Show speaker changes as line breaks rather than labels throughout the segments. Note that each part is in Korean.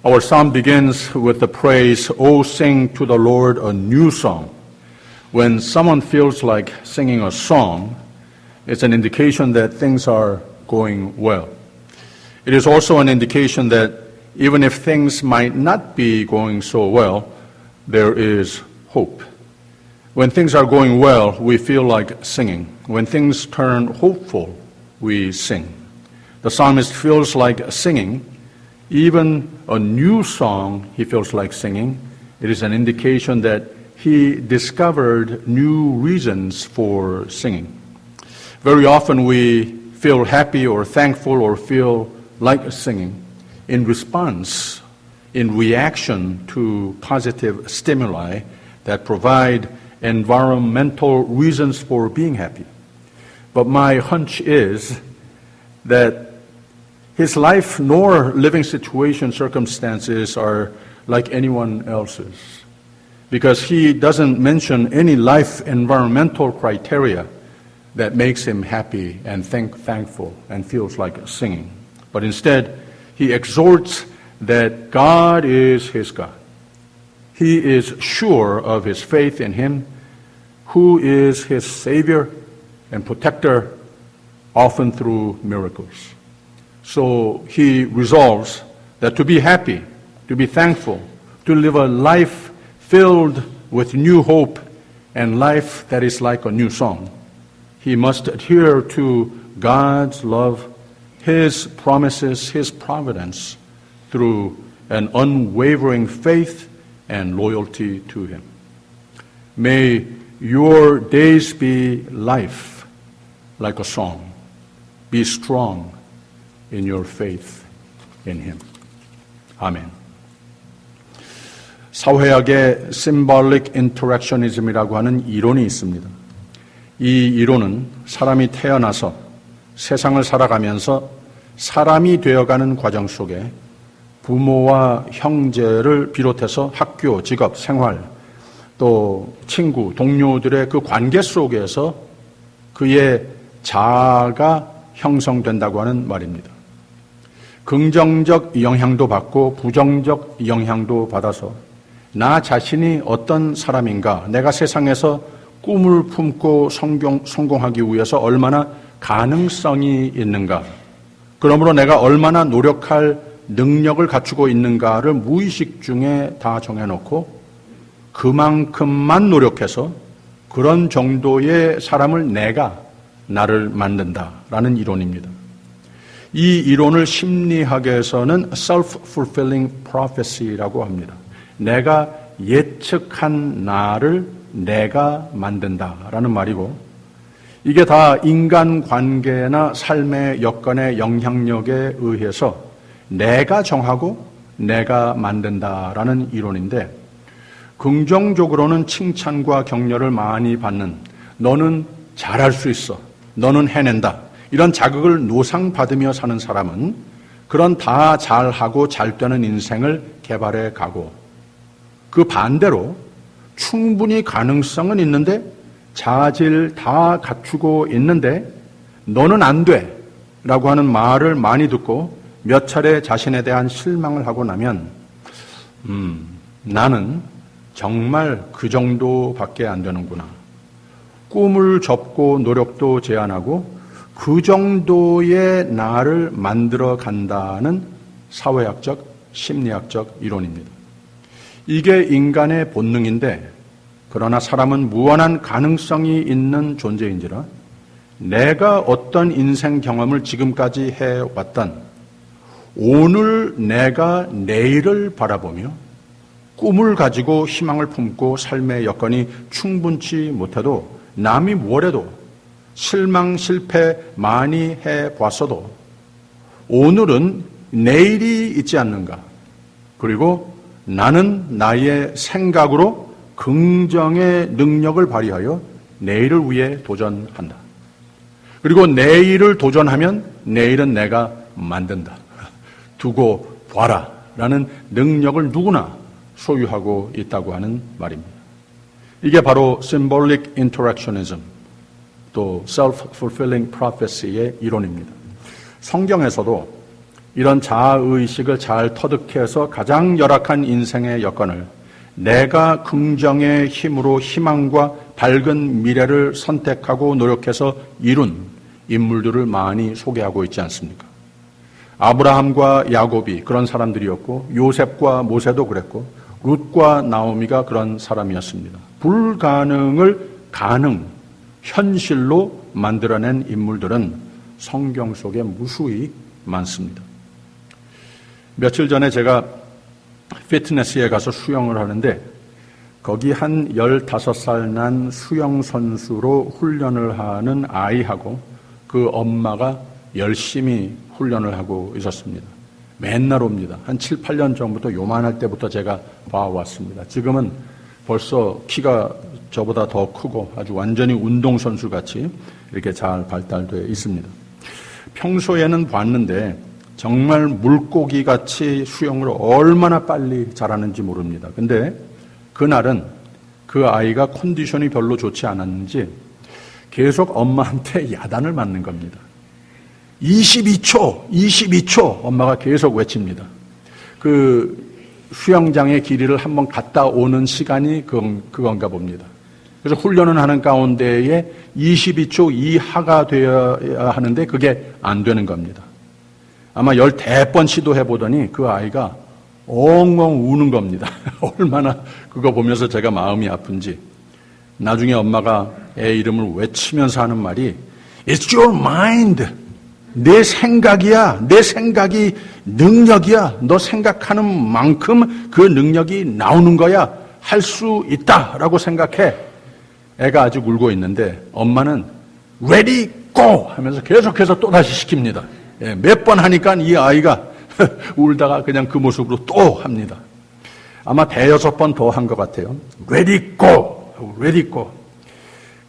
Our psalm begins with the praise, "Oh, sing to the Lord a new song." When someone feels like singing a song, it's an indication that things are going well. It is also an indication that even if things might not be going so well, there is hope. When things are going well, we feel like singing. When things turn hopeful, we sing. The psalmist feels like singing. Even a new song he feels like singing. It is an indication that he discovered new reasons for singing. Very often we feel happy or thankful or feel like singing in response, in reaction to positive stimuli that provide environmental reasons for being happy. But my hunch is that his life nor living situation circumstances are like anyone else's, because he doesn't mention any life environmental criteria that makes him happy and thankful and feels like singing. But instead, he exhorts that God is his God. He is sure of his faith in him, who is his Savior and protector, often through miracles. So he resolves that to be happy, to be thankful, to live a life filled with new hope and life that is like a new song, he must adhere to God's love, his promises, his providence through an unwavering faith and loyalty to him. May your days be life like a song. Be strong in your faith in him. 아멘. 사회학의 symbolic interactionism이라고 하는 이론이 있습니다. 이 이론은 사람이 태어나서 세상을 살아가면서 사람이 되어가는 과정 속에 부모와 형제를 비롯해서 학교, 직업, 생활, 또 친구, 동료들의 그 관계 속에서 그의 자아가 형성된다고 하는 말입니다. 긍정적 영향도 받고 부정적 영향도 받아서 나 자신이 어떤 사람인가, 내가 세상에서 꿈을 품고 성공하기 위해서 얼마나 가능성이 있는가, 그러므로 내가 얼마나 노력할 능력을 갖추고 있는가를 무의식 중에 다 정해놓고 그만큼만 노력해서 그런 정도의 사람을 나를 만든다라는 이론입니다. 이 이론을 심리학에서는 self-fulfilling prophecy라고 합니다. 내가 예측한 나를 내가 만든다라는 말이고, 이게 다 인간관계나 삶의 여건의 영향력에 의해서 내가 정하고 내가 만든다라는 이론인데, 긍정적으로는 칭찬과 격려를 많이 받는, 너는 잘할 수 있어, 너는 해낸다, 이런 자극을 노상받으며 사는 사람은 그런 다 잘하고 잘 되는 인생을 개발해 가고, 그 반대로 충분히 가능성은 있는데 자질 다 갖추고 있는데 너는 안 돼 라고 하는 말을 많이 듣고 몇 차례 자신에 대한 실망을 하고 나면 나는 정말 그 정도밖에 안 되는구나. 꿈을 접고 노력도 제한하고 그 정도의 나를 만들어 간다는 사회학적, 심리학적 이론입니다. 이게 인간의 본능인데, 그러나 사람은 무한한 가능성이 있는 존재인지라 내가 어떤 인생 경험을 지금까지 해왔던, 오늘 내가 내일을 바라보며 꿈을 가지고 희망을 품고 삶의 여건이 충분치 못해도, 남이 뭐래도 실망, 실패 많이 해봤어도 오늘은 내일이 있지 않는가, 그리고 나는 나의 생각으로 긍정의 능력을 발휘하여 내일을 위해 도전한다. 그리고 내일을 도전하면 내일은 내가 만든다. 두고 봐라 라는 능력을 누구나 소유하고 있다고 하는 말입니다. 이게 바로 symbolic interactionism, 또 self-fulfilling prophecy의 이론입니다. 성경에서도 이런 자아의식을 잘 터득해서 가장 열악한 인생의 여건을 내가 긍정의 힘으로 희망과 밝은 미래를 선택하고 노력해서 이룬 인물들을 많이 소개하고 있지 않습니까? 아브라함과 야곱이 그런 사람들이었고 요셉과 모세도 그랬고 룻과 나오미가 그런 사람이었습니다. 불가능을 가능, 현실로 만들어낸 인물들은 성경 속에 무수히 많습니다. 며칠 전에 제가 피트니스에 가서 수영을 하는데 거기 한 15살 난 수영 선수로 훈련을 하는 아이하고 그 엄마가 열심히 훈련을 하고 있었습니다. 맨날 옵니다. 한 7, 8년 전부터 요만할 때부터 제가 봐왔습니다. 지금은 벌써 키가 저보다 더 크고 아주 완전히 운동선수 같이 이렇게 잘 발달되어 있습니다. 평소에는 봤는데 정말 물고기 같이 수영을 얼마나 빨리 잘하는지 모릅니다. 근데 그날은 그 아이가 컨디션이 별로 좋지 않았는지 계속 엄마한테 야단을 맞는 겁니다. 22초 엄마가 계속 외칩니다. 그 수영장의 길이를 한번 갔다 오는 시간이 그건가 봅니다. 그래서 훈련을 하는 가운데에 22초 이하가 되어야 하는데 그게 안 되는 겁니다. 아마 10번 시도해 보더니 그 아이가 엉엉 우는 겁니다. 얼마나 그거 보면서 제가 마음이 아픈지. 나중에 엄마가 애 이름을 외치면서 하는 말이 It's your mind. 내 생각이야. 내 생각이 능력이야. 너 생각하는 만큼 그 능력이 나오는 거야. 할 수 있다라고 생각해. 애가 아직 울고 있는데 엄마는 Ready, go! 하면서 계속해서 또다시 시킵니다. 몇 번 하니까 이 아이가 울다가 그냥 그 모습으로 또 합니다. 아마 5-6번 더 한 것 같아요. Ready, go! Ready, go!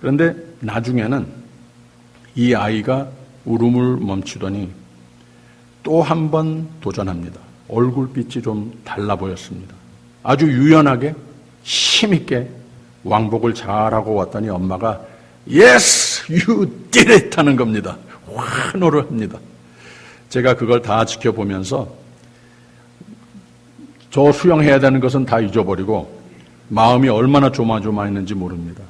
그런데 나중에는 이 아이가 울음을 멈추더니 또 한 번 도전합니다. 얼굴빛이 좀 달라 보였습니다. 아주 유연하게 힘있게 왕복을 잘하고 왔더니 엄마가 Yes, you did it! 하는 겁니다. 환호를 합니다. 제가 그걸 다 지켜보면서 저 수영해야 되는 것은 다 잊어버리고 마음이 얼마나 조마조마했는지 모릅니다.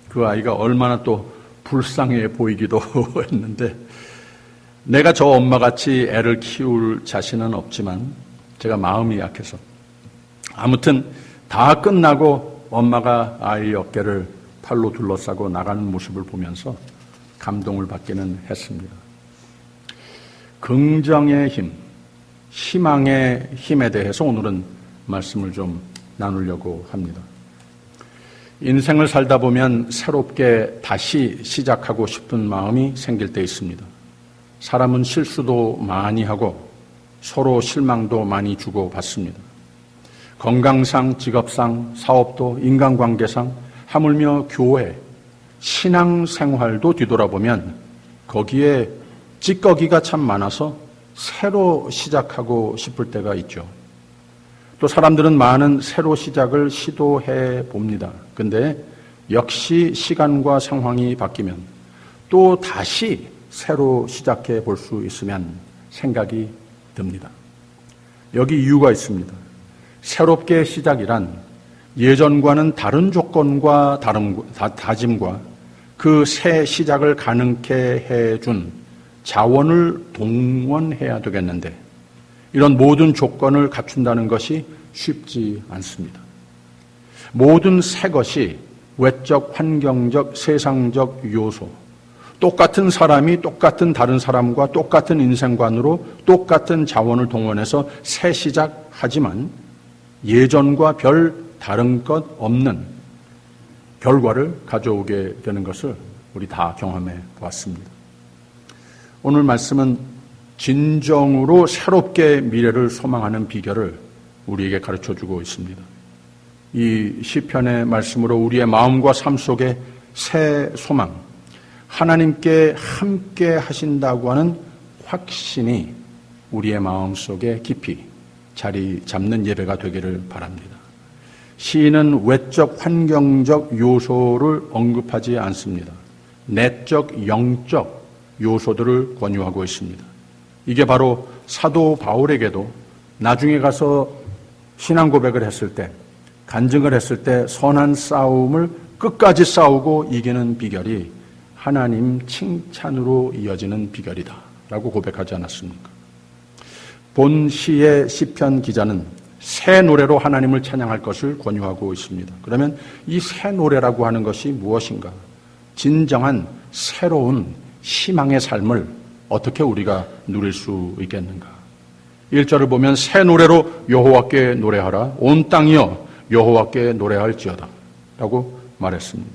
그 아이가 얼마나 또 불쌍해 보이기도 했는데 내가 저 엄마같이 애를 키울 자신은 없지만 제가 마음이 약해서 아무튼 다 끝나고 엄마가 아이 어깨를 팔로 둘러싸고 나가는 모습을 보면서 감동을 받기는 했습니다. 긍정의 힘, 희망의 힘에 대해서 오늘은 말씀을 좀 나누려고 합니다. 인생을 살다 보면 새롭게 다시 시작하고 싶은 마음이 생길 때 있습니다. 사람은 실수도 많이 하고 서로 실망도 많이 주고받습니다. 건강상, 직업상, 사업도, 인간관계상, 하물며 교회, 신앙생활도 뒤돌아보면 거기에 찌꺼기가 참 많아서 새로 시작하고 싶을 때가 있죠. 또 사람들은 많은 새로 시작을 시도해 봅니다. 근데 역시 시간과 상황이 바뀌면 또 다시 새로 시작해 볼 수 있으면 생각이 듭니다. 여기 이유가 있습니다. 새롭게 시작이란 예전과는 다른 조건과 다짐과 그 새 시작을 가능케 해준 자원을 동원해야 되겠는데 이런 모든 조건을 갖춘다는 것이 쉽지 않습니다. 모든 새 것이 외적, 환경적, 세상적 요소, 똑같은 사람이 똑같은 다른 사람과 똑같은 인생관으로 똑같은 자원을 동원해서 새 시작하지만 예전과 별 다른 것 없는 결과를 가져오게 되는 것을 우리 다 경험해 보았습니다. 오늘 말씀은 진정으로 새롭게 미래를 소망하는 비결을 우리에게 가르쳐주고 있습니다. 이 시편의 말씀으로 우리의 마음과 삶 속에 새 소망, 하나님께 함께 하신다고 하는 확신이 우리의 마음 속에 깊이 자리 잡는 예배가 되기를 바랍니다. 시인은 외적, 환경적 요소를 언급하지 않습니다. 내적, 영적 요소들을 권유하고 있습니다. 이게 바로 사도 바울에게도 나중에 가서 신앙 고백을 했을 때, 간증을 했을 때 선한 싸움을 끝까지 싸우고 이기는 비결이 하나님 칭찬으로 이어지는 비결이다 라고 고백하지 않았습니까? 본 시의 시편 기자는 새 노래로 하나님을 찬양할 것을 권유하고 있습니다. 그러면 이 새 노래라고 하는 것이 무엇인가? 진정한 새로운 희망의 삶을 어떻게 우리가 누릴 수 있겠는가? 1절을 보면 새 노래로 여호와께 노래하라. 온 땅이여 여호와께 노래할지어다 라고 말했습니다.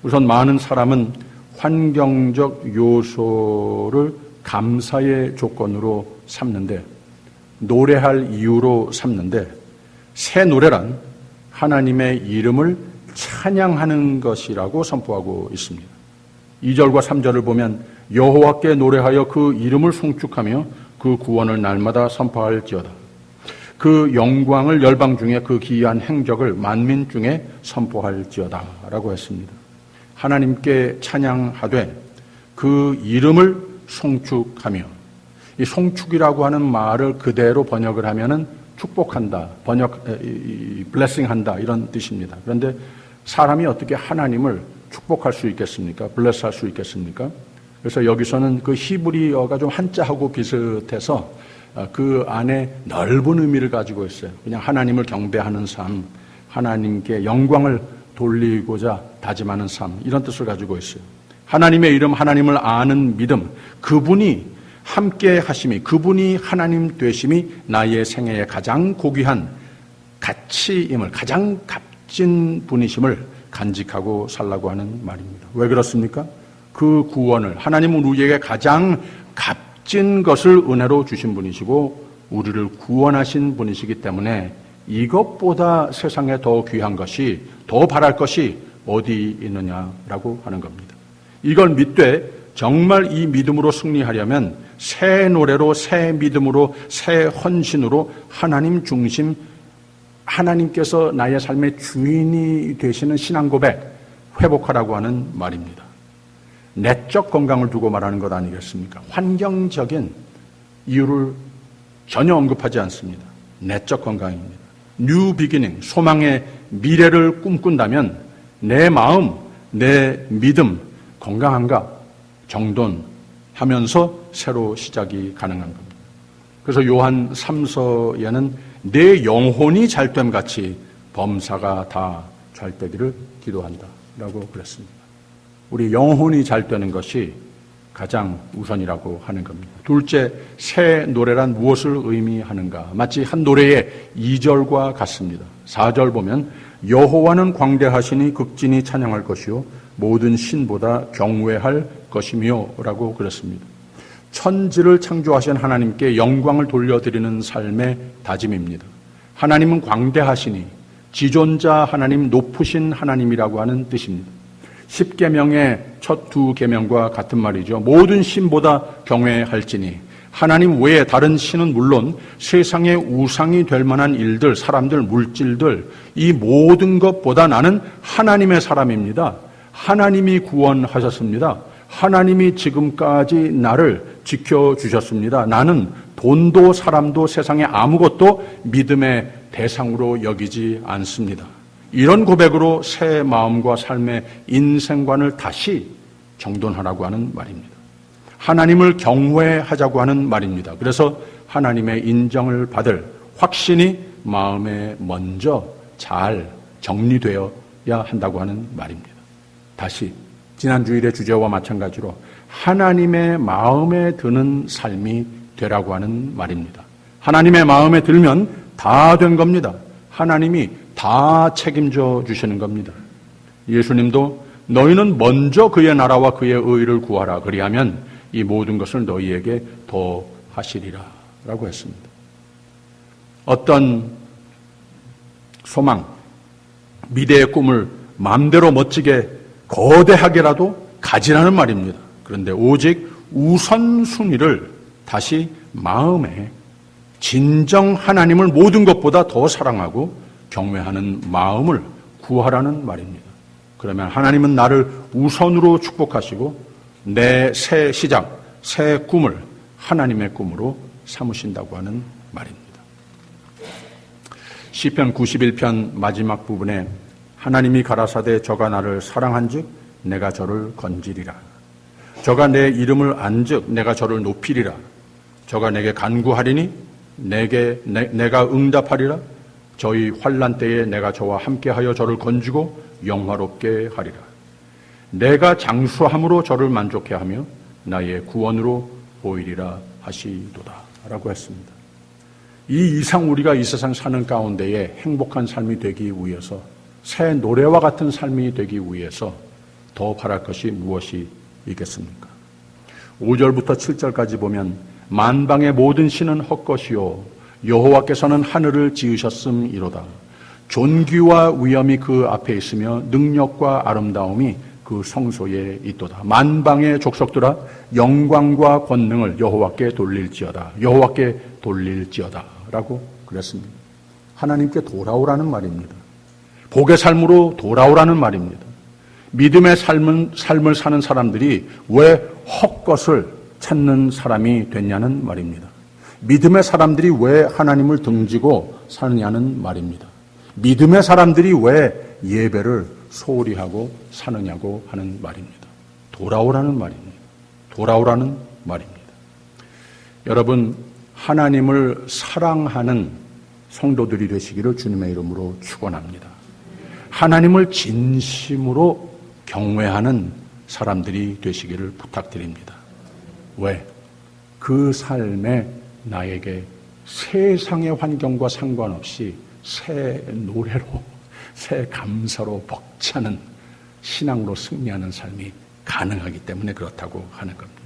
우선 많은 사람은 환경적 요소를 감사의 조건으로 삼는데, 노래할 이유로 삼는데, 새 노래란 하나님의 이름을 찬양하는 것이라고 선포하고 있습니다. 2절과 3절을 보면 여호와께 노래하여 그 이름을 송축하며 그 구원을 날마다 선포할지어다. 그 영광을 열방 중에 그 기이한 행적을 만민 중에 선포할지어다 라고 했습니다. 하나님께 찬양하되 그 이름을 송축하며, 이 송축이라고 하는 말을 그대로 번역을 하면은 축복한다, 블레싱한다 이런 뜻입니다. 그런데 사람이 어떻게 하나님을 축복할 수 있겠습니까? 블레스할 수 있겠습니까? 그래서 여기서는 그 히브리어가 좀 한자하고 비슷해서 그 안에 넓은 의미를 가지고 있어요. 그냥 하나님을 경배하는 삶, 하나님께 영광을 돌리고자 다짐하는 삶, 이런 뜻을 가지고 있어요. 하나님의 이름, 하나님을 아는 믿음, 그분이 함께 하심이, 그분이 하나님 되심이 나의 생애의 가장 고귀한 가치임을, 가장 값진 분이심을 간직하고 살라고 하는 말입니다. 왜 그렇습니까? 그 구원을, 하나님은 우리에게 가장 값진 것을 은혜로 주신 분이시고 우리를 구원하신 분이시기 때문에 이것보다 세상에 더 귀한 것이, 더 바랄 것이 어디 있느냐라고 하는 겁니다. 이걸 믿되 정말 이 믿음으로 승리하려면 새 노래로, 새 믿음으로, 새 헌신으로 하나님 중심, 하나님께서 나의 삶의 주인이 되시는 신앙 고백 회복하라고 하는 말입니다. 내적 건강을 두고 말하는 것 아니겠습니까? 환경적인 이유를 전혀 언급하지 않습니다. 내적 건강입니다. 뉴 비기닝, 소망의 미래를 꿈꾼다면 내 마음, 내 믿음 건강한가 정돈하면서 새로 시작이 가능한 겁니다. 그래서 요한 3서에는 내 영혼이 잘됨 같이 범사가 다 잘되기를 기도한다 라고 그랬습니다. 우리 영혼이 잘되는 것이 가장 우선이라고 하는 겁니다. 둘째, 새 노래란 무엇을 의미하는가? 마치 한 노래의 2절과 같습니다. 4절 보면 여호와는 광대하시니 극진히 찬양할 것이요 모든 신보다 경외할 것이며 라고 그랬습니다. 천지를 창조하신 하나님께 영광을 돌려드리는 삶의 다짐입니다. 하나님은 광대하시니 지존자 하나님, 높으신 하나님이라고 하는 뜻입니다. 10계명의 첫 2계명과 같은 말이죠. 모든 신보다 경외할지니, 하나님 외에 다른 신은 물론 세상의 우상이 될 만한 일들, 사람들, 물질들, 이 모든 것보다 나는 하나님의 사람입니다. 하나님이 구원하셨습니다. 하나님이 지금까지 나를 지켜주셨습니다. 나는 돈도 사람도 세상에 아무것도 믿음의 대상으로 여기지 않습니다. 이런 고백으로 새 마음과 삶의 인생관을 다시 정돈하라고 하는 말입니다. 하나님을 경외하자고 하는 말입니다. 그래서 하나님의 인정을 받을 확신이 마음에 먼저 잘 정리되어야 한다고 하는 말입니다. 다시 지난 주일의 주제와 마찬가지로 하나님의 마음에 드는 삶이 되라고 하는 말입니다. 하나님의 마음에 들면 다 된 겁니다. 하나님이 다 책임져 주시는 겁니다. 예수님도 너희는 먼저 그의 나라와 그의 의를 구하라. 그리하면 이 모든 것을 너희에게 더 하시리라 라고 했습니다. 어떤 소망, 미래의 꿈을 마음대로 멋지게 거대하게라도 가지라는 말입니다. 그런데 오직 우선순위를 다시 마음에 진정 하나님을 모든 것보다 더 사랑하고 경외하는 마음을 구하라는 말입니다. 그러면 하나님은 나를 우선으로 축복하시고 내 새 시작, 새 꿈을 하나님의 꿈으로 삼으신다고 하는 말입니다. 시편 91편 마지막 부분에 하나님이 가라사대 저가 나를 사랑한즉 내가 저를 건지리라. 저가 내 이름을 안즉 내가 저를 높이리라. 저가 내게 간구하리니 내가 응답하리라. 저희 환난 때에 내가 저와 함께하여 저를 건지고 영화롭게 하리라. 내가 장수함으로 저를 만족해 하며 나의 구원으로 보이리라 하시도다 라고 했습니다. 이 이상 우리가 이 세상 사는 가운데에 행복한 삶이 되기 위해서, 새 노래와 같은 삶이 되기 위해서 더 바랄 것이 무엇이 있겠습니까? 5절부터 7절까지 보면 만방의 모든 신은 헛것이요 여호와께서는 하늘을 지으셨음이로다. 존귀와 위엄이 그 앞에 있으며 능력과 아름다움이 그 성소에 있도다. 만방의 족속들아 영광과 권능을 여호와께 돌릴지어다. 여호와께 돌릴지어다 라고 그랬습니다. 하나님께 돌아오라는 말입니다. 복의 삶으로 돌아오라는 말입니다. 믿음의 삶을 사는 사람들이 왜 헛것을 찾는 사람이 됐냐는 말입니다. 믿음의 사람들이 왜 하나님을 등지고 사느냐는 말입니다. 믿음의 사람들이 왜 예배를 소홀히 하고 사느냐고 하는 말입니다. 돌아오라는 말입니다. 돌아오라는 말입니다. 여러분, 하나님을 사랑하는 성도들이 되시기를 주님의 이름으로 축원합니다. 하나님을 진심으로 경외하는 사람들이 되시기를 부탁드립니다. 왜? 그 삶에 나에게 세상의 환경과 상관없이 새 노래로, 새 감사로 벅차는 신앙으로 승리하는 삶이 가능하기 때문에 그렇다고 하는 겁니다.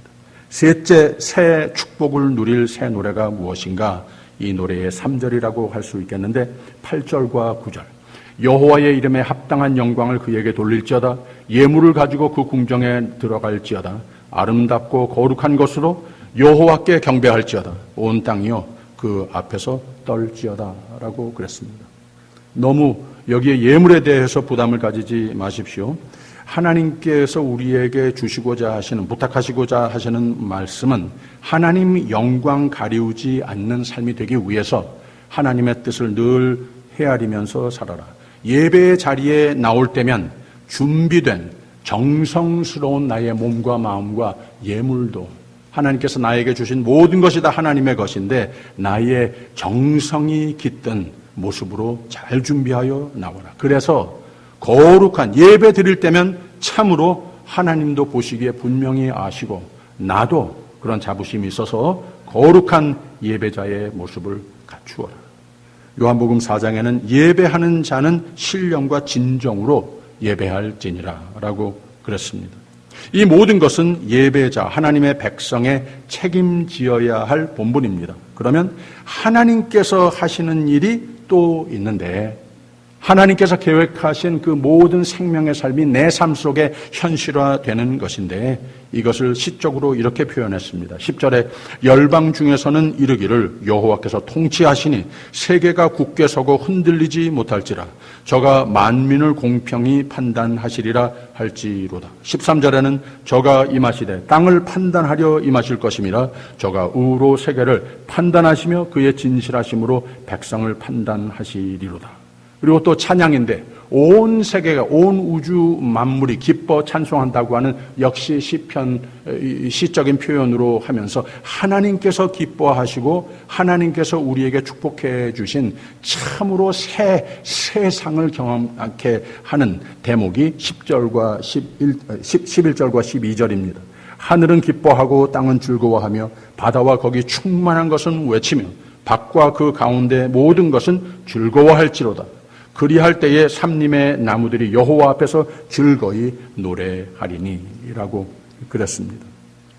셋째, 새 축복을 누릴 새 노래가 무엇인가? 이 노래의 3절이라고 할 수 있겠는데 8절과 9절. 여호와의 이름에 합당한 영광을 그에게 돌릴지어다. 예물을 가지고 그 궁정에 들어갈지어다. 아름답고 거룩한 것으로 여호와께 경배할지어다. 온 땅이요 그 앞에서 떨지어다 라고 그랬습니다. 너무 여기에 예물에 대해서 부담을 가지지 마십시오. 하나님께서 우리에게 주시고자 하시는, 부탁하시고자 하시는 말씀은 하나님 영광 가리우지 않는 삶이 되기 위해서 하나님의 뜻을 늘 헤아리면서 살아라. 예배의 자리에 나올 때면 준비된 정성스러운 나의 몸과 마음과 예물도, 하나님께서 나에게 주신 모든 것이 다 하나님의 것인데 나의 정성이 깃든 모습으로 잘 준비하여 나오라. 그래서 거룩한 예배 드릴 때면 참으로 하나님도 보시기에 분명히 아시고 나도 그런 자부심이 있어서 거룩한 예배자의 모습을 갖추어라. 요한복음 4장에는 예배하는 자는 신령과 진정으로 예배할지니라 라고 그랬습니다. 이 모든 것은 예배자, 하나님의 백성의 책임지어야 할 본분입니다. 그러면 하나님께서 하시는 일이 또 있는데, 하나님께서 계획하신 그 모든 생명의 삶이 내 삶 속에 현실화되는 것인데, 이것을 시적으로 이렇게 표현했습니다. 10절에 열방 중에서는 이르기를 여호와께서 통치하시니 세계가 굳게 서고 흔들리지 못할지라. 저가 만민을 공평히 판단하시리라 할지로다. 13절에는 저가 임하시되 땅을 판단하려 임하실 것임이라. 저가 우로 세계를 판단하시며 그의 진실하심으로 백성을 판단하시리로다. 그리고 또 찬양인데 온 세계가, 온 우주 만물이 기뻐 찬송한다고 하는 역시 시편, 시적인 표현으로 하면서 하나님께서 기뻐하시고 하나님께서 우리에게 축복해 주신 참으로 새 세상을 경험하게 하는 대목이 10절과 11절과 12절입니다. 하늘은 기뻐하고 땅은 즐거워하며 바다와 거기 충만한 것은 외치며 밭과 그 가운데 모든 것은 즐거워할지로다. 그리할 때에 삼림의 나무들이 여호와 앞에서 즐거이 노래하리니 라고 그랬습니다.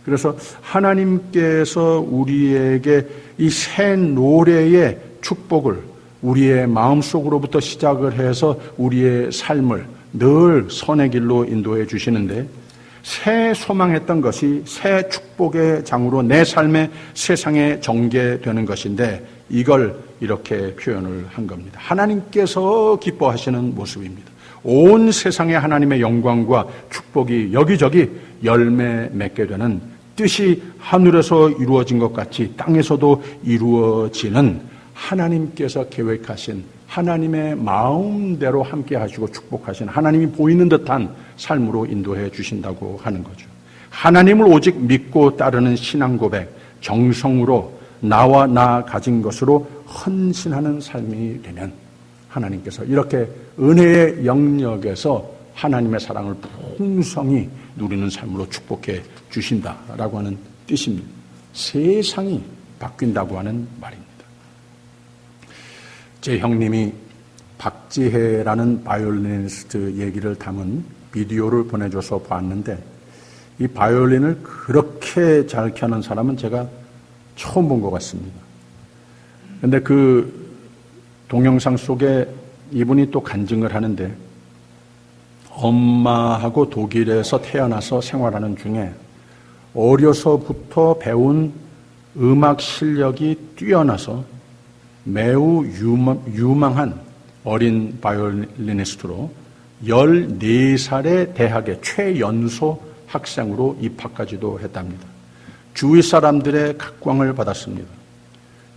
그래서 하나님께서 우리에게 이 새 노래의 축복을 우리의 마음속으로부터 시작을 해서 우리의 삶을 늘 선의 길로 인도해 주시는데, 새 소망했던 것이 새 축복의 장으로 내 삶의 세상에 전개되는 것인데, 이걸 이렇게 표현을 한 겁니다. 하나님께서 기뻐하시는 모습입니다. 온 세상에 하나님의 영광과 축복이 여기저기 열매 맺게 되는 뜻이 하늘에서 이루어진 것 같이 땅에서도 이루어지는 하나님께서 계획하신 하나님의 마음대로 함께 하시고 축복하신 하나님이 보이는 듯한 삶으로 인도해 주신다고 하는 거죠. 하나님을 오직 믿고 따르는 신앙 고백, 정성으로 나와 나 가진 것으로 헌신하는 삶이 되면 하나님께서 이렇게 은혜의 영역에서 하나님의 사랑을 풍성히 누리는 삶으로 축복해 주신다라고 하는 뜻입니다. 세상이 바뀐다고 하는 말입니다. 제 형님이 박지혜라는 바이올리니스트 얘기를 담은 비디오를 보내줘서 봤는데 이 바이올린을 그렇게 잘 켜는 사람은 제가 처음 본 것 같습니다. 그런데 그 동영상 속에 이분이 또 간증을 하는데 엄마하고 독일에서 태어나서 생활하는 중에 어려서부터 배운 음악 실력이 뛰어나서 매우 유망한 어린 바이올리니스트로 14살의 대학의 최연소 학생으로 입학까지도 했답니다. 주위 사람들의 각광을 받았습니다.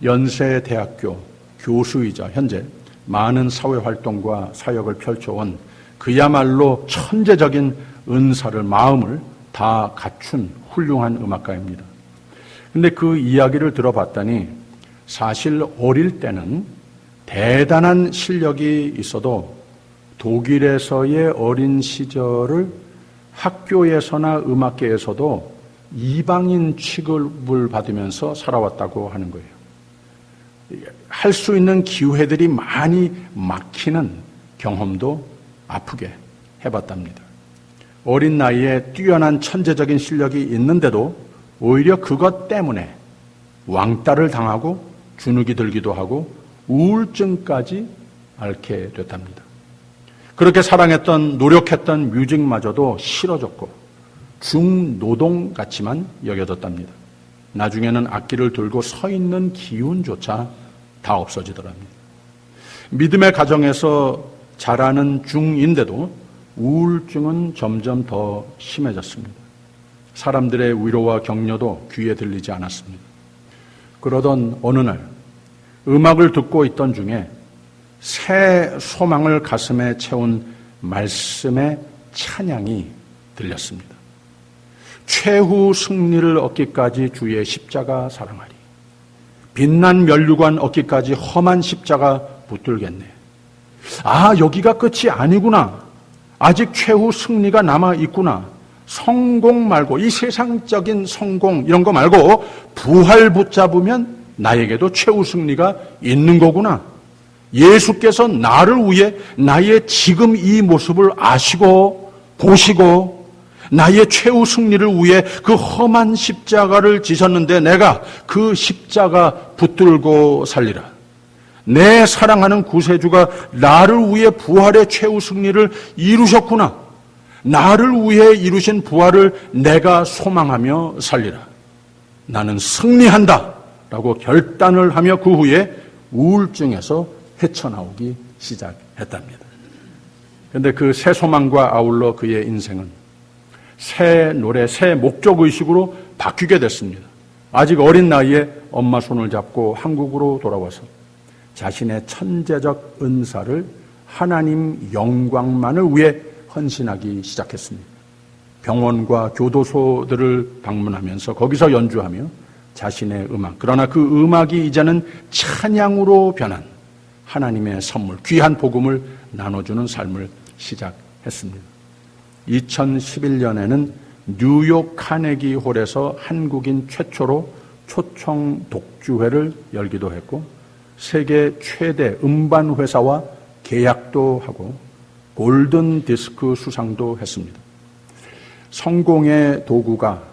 연세대학교 교수이자 현재 많은 사회활동과 사역을 펼쳐온 그야말로 천재적인 은사를 마음을 다 갖춘 훌륭한 음악가입니다. 그런데 그 이야기를 들어봤더니 사실 어릴 때는 대단한 실력이 있어도 독일에서의 어린 시절을 학교에서나 음악계에서도 이방인 취급을 받으면서 살아왔다고 하는 거예요. 할 수 있는 기회들이 많이 막히는 경험도 아프게 해봤답니다. 어린 나이에 뛰어난 천재적인 실력이 있는데도 오히려 그것 때문에 왕따를 당하고 주눅이 들기도 하고 우울증까지 앓게 됐답니다. 그렇게 사랑했던 노력했던 뮤직마저도 싫어졌고 중노동 같지만 여겨졌답니다. 나중에는 악기를 들고 서 있는 기운조차 다 없어지더랍니다. 믿음의 가정에서 자라는 중인데도 우울증은 점점 더 심해졌습니다. 사람들의 위로와 격려도 귀에 들리지 않았습니다. 그러던 어느 날 음악을 듣고 있던 중에 새 소망을 가슴에 채운 말씀의 찬양이 들렸습니다. 최후 승리를 얻기까지 주의 십자가 사랑하리. 빛난 면류관 얻기까지 험한 십자가 붙들겠네. 아, 여기가 끝이 아니구나. 아직 최후 승리가 남아 있구나. 성공 말고, 이 세상적인 성공 이런 거 말고 부활 붙잡으면 나에게도 최후 승리가 있는 거구나. 예수께서 나를 위해 나의 지금 이 모습을 아시고 보시고 나의 최후 승리를 위해 그 험한 십자가를 지셨는데 내가 그 십자가 붙들고 살리라. 내 사랑하는 구세주가 나를 위해 부활의 최후 승리를 이루셨구나. 나를 위해 이루신 부활을 내가 소망하며 살리라. 나는 승리한다 라고 결단을 하며 그 후에 우울증에서 헤쳐나오기 시작했답니다. 그런데 그 새 소망과 아울러 그의 인생은 새 노래, 새 목적의식으로 바뀌게 됐습니다. 아직 어린 나이에 엄마 손을 잡고 한국으로 돌아와서 자신의 천재적 은사를 하나님 영광만을 위해 헌신하기 시작했습니다. 병원과 교도소들을 방문하면서 거기서 연주하며 자신의 음악, 그러나 그 음악이 이제는 찬양으로 변한 하나님의 선물, 귀한 복음을 나눠주는 삶을 시작했습니다. 2011년에는 뉴욕 카네기 홀에서 한국인 최초로 초청 독주회를 열기도 했고 세계 최대 음반 회사와 계약도 하고 골든 디스크 수상도 했습니다. 성공의 도구가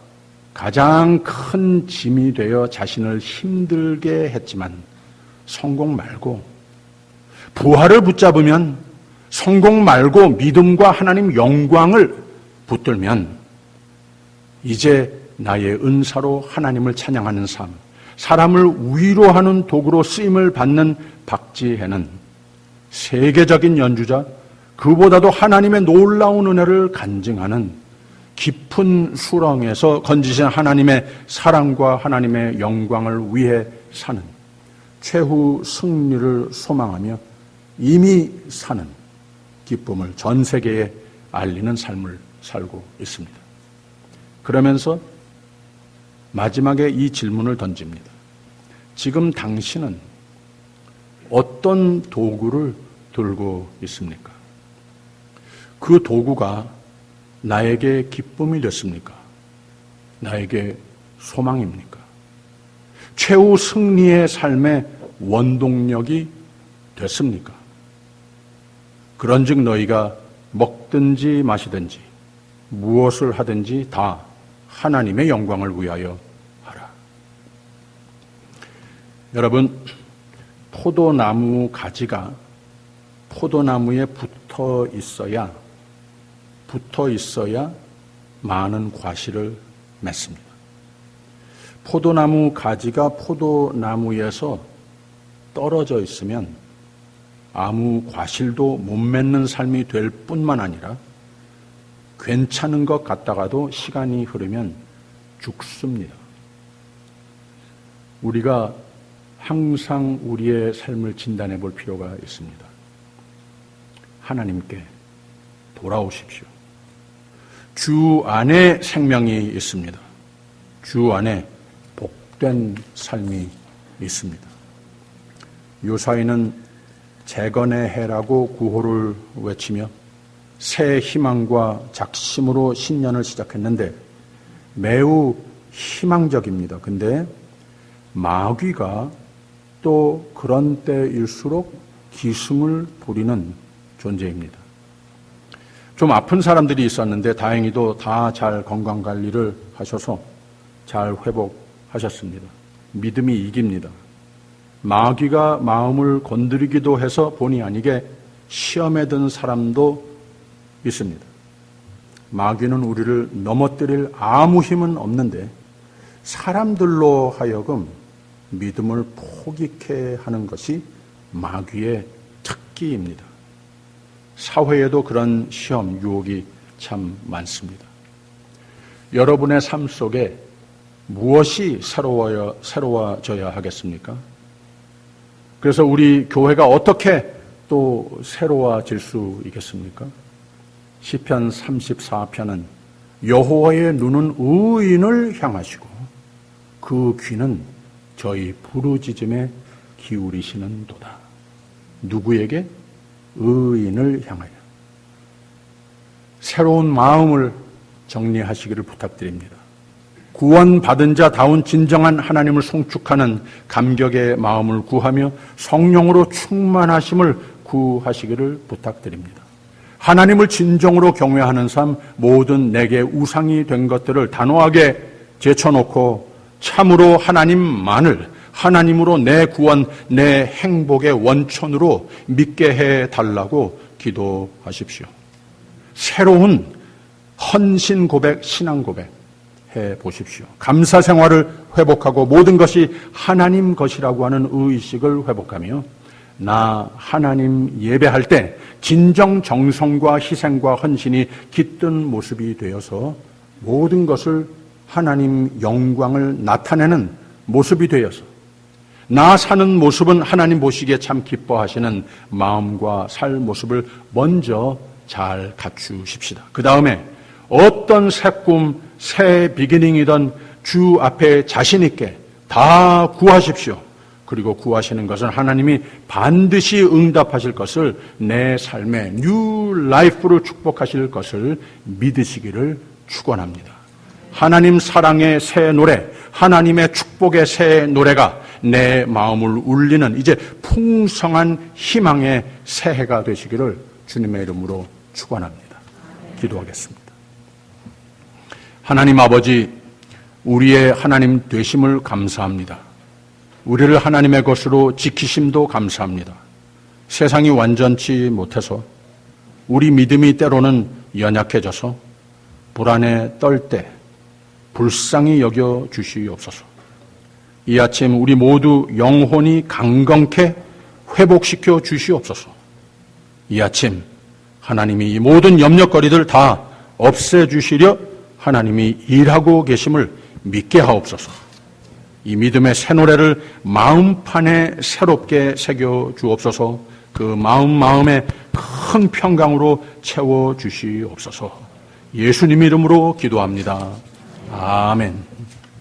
가장 큰 짐이 되어 자신을 힘들게 했지만 성공 말고 부활을 붙잡으면, 성공 말고 믿음과 하나님 영광을 붙들면 이제 나의 은사로 하나님을 찬양하는 삶, 사람을 위로하는 도구로 쓰임을 받는 박지혜는 세계적인 연주자, 그보다도 하나님의 놀라운 은혜를 간증하는 깊은 수렁에서 건지신 하나님의 사랑과 하나님의 영광을 위해 사는, 최후 승리를 소망하며 이미 사는 기쁨을 전 세계에 알리는 삶을 살고 있습니다. 그러면서 마지막에 이 질문을 던집니다. 지금 당신은 어떤 도구를 들고 있습니까? 그 도구가 나에게 기쁨이 됐습니까? 나에게 소망입니까? 최후 승리의 삶의 원동력이 됐습니까? 그런즉 너희가 먹든지 마시든지 무엇을 하든지 다 하나님의 영광을 위하여 하라. 여러분, 포도나무 가지가 포도나무에 붙어 있어야 많은 과실을 맺습니다. 포도나무 가지가 포도나무에서 떨어져 있으면 아무 과실도 못 맺는 삶이 될 뿐만 아니라 괜찮은 것 같다가도 시간이 흐르면 죽습니다. 우리가 항상 우리의 삶을 진단해 볼 필요가 있습니다. 하나님께 돌아오십시오. 주 안에 생명이 있습니다. 주 안에 복된 삶이 있습니다. 요사이는 재건의 해라고 구호를 외치며 새 희망과 작심으로 신년을 시작했는데 매우 희망적입니다. 근데 마귀가 또 그런 때일수록 기승을 부리는 존재입니다. 좀 아픈 사람들이 있었는데 다행히도 다 잘 건강관리를 하셔서 잘 회복하셨습니다. 믿음이 이깁니다. 마귀가 마음을 건드리기도 해서 본의 아니게 시험에 든 사람도 있습니다. 마귀는 우리를 넘어뜨릴 아무 힘은 없는데 사람들로 하여금 믿음을 포기케 하는 것이 마귀의 특기입니다. 사회에도 그런 시험, 유혹이 참 많습니다. 여러분의 삶 속에 무엇이 새로워져야 하겠습니까? 그래서 우리 교회가 어떻게 또 새로워질 수 있겠습니까? 시편 34편은 여호와의 눈은 의인을 향하시고 그 귀는 저희 부르짖음에 기울이시는도다. 누구에게? 의인을 향하여. 새로운 마음을 정리하시기를 부탁드립니다. 구원받은 자다운 진정한 하나님을 송축하는 감격의 마음을 구하며 성령으로 충만하심을 구하시기를 부탁드립니다. 하나님을 진정으로 경외하는 삶, 모든 내게 우상이 된 것들을 단호하게 제쳐놓고 참으로 하나님만을 하나님으로 내 구원, 내 행복의 원천으로 믿게 해달라고 기도하십시오. 새로운 헌신 고백, 신앙 고백 해보십시오. 감사 생활을 회복하고 모든 것이 하나님 것이라고 하는 의식을 회복하며 나 하나님 예배할 때 진정 정성과 희생과 헌신이 깃든 모습이 되어서 모든 것을 하나님 영광을 나타내는 모습이 되어서 나 사는 모습은 하나님 보시기에 참 기뻐하시는 마음과 살 모습을 먼저 잘 갖추십시다. 그 다음에 어떤 새 꿈, 새 비기닝이든 주 앞에 자신 있게 다 구하십시오. 그리고 구하시는 것은 하나님이 반드시 응답하실 것을, 내 삶의 뉴 라이프를 축복하실 것을 믿으시기를 축원합니다. 하나님 사랑의 새 노래, 하나님의 축복의 새 노래가 내 마음을 울리는 이제 풍성한 희망의 새해가 되시기를 주님의 이름으로 축원합니다. 기도하겠습니다. 하나님 아버지, 우리의 하나님 되심을 감사합니다. 우리를 하나님의 것으로 지키심도 감사합니다. 세상이 완전치 못해서 우리 믿음이 때로는 연약해져서 불안에 떨 때 불쌍히 여겨 주시옵소서. 이 아침 우리 모두 영혼이 강건케 회복시켜 주시옵소서. 이 아침 하나님이 이 모든 염려거리들 다 없애주시려 하나님이 일하고 계심을 믿게 하옵소서. 이 믿음의 새 노래를 마음판에 새롭게 새겨 주옵소서. 그 마음에 큰 평강으로 채워 주시옵소서. 예수님 이름으로 기도합니다. 아멘.